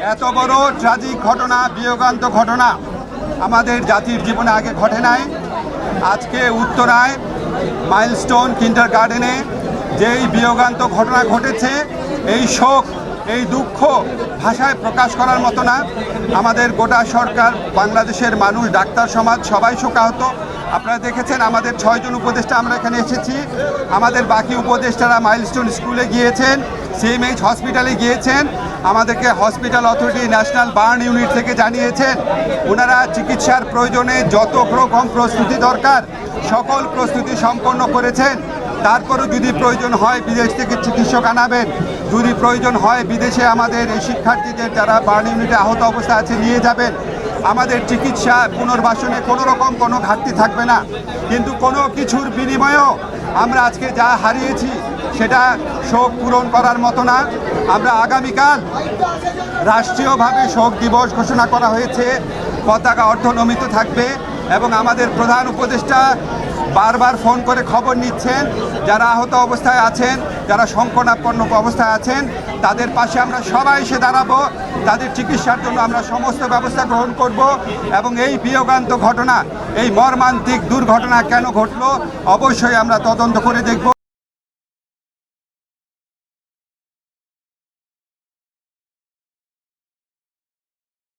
এত বড় ট্র্যাজিক ঘটনা, বিয়োগান্ত ঘটনা আমাদের জাতির জীবনে আগে ঘটে নাই। আজকে উত্তরায় মাইলস্টোন কিন্ডারগার্টেনে যেই বিয়োগান্ত ঘটনা ঘটেছে, এই শোক, এই দুঃখ ভাষায় প্রকাশ করার মতো না। আমাদের গোটা সরকার, বাংলাদেশের মানুষ, ডাক্তার সমাজ সবাই শোকাহত। আপনারা দেখেছেন আমাদের 6 জন উপদেষ্টা আমরা এখানে এসেছি। আমাদের বাকি উপদেষ্টারা মাইলস্টোন স্কুলে গিয়েছেন, সিএমএইচ হসপিটালে গিয়েছেন। আমাদেরকে hospital authority, national burn unit থেকে জানিয়েছেন ওনারা চিকিৎসার প্রয়োজনে যত রকম প্রস্তুতি দরকার সকল প্রস্তুতি সম্পন্ন করেছেন। তারপরও যদি প্রয়োজন হয় বিদেশ থেকে চিকিৎসক আনাবেন, যদি প্রয়োজন হয় বিদেশে আমাদের এই শিক্ষার্থীদের যারা বার্ন ইউনিটে আহত অবস্থা আছে নিয়ে যাবেন। আমাদের চিকিৎসা পুনর্বাসনে কোনো রকম কোনো ঘাটতি থাকবে না। কিন্তু কোনো কিছুর বিনিময়েও আমরা আজকে যা হারিয়েছি সেটা শোক পূরণ করার মতো না। আমরা আগামীকাল রাষ্ট্রীয়ভাবে শোক দিবস ঘোষণা করা হয়েছে, পতাকা অর্ধনমিত থাকবে এবং আমাদের প্রধান উপদেষ্টা বারবার ফোন করে খবর নিচ্ছেন যারা আহত অবস্থায় আছেন, যারা সংকটাপন্ন অবস্থায় আছেন, তাদের পাশে আমরা সবাই এসে দাঁড়াবো। তাদের চিকিৎসার জন্য আমরা সমস্ত ব্যবস্থা গ্রহণ করব এবং এই বিয়োগান্ত ঘটনা, এই মর্মান্তিক দুর্ঘটনা কেন ঘটলো অবশ্যই আমরা তদন্ত করে দেখব।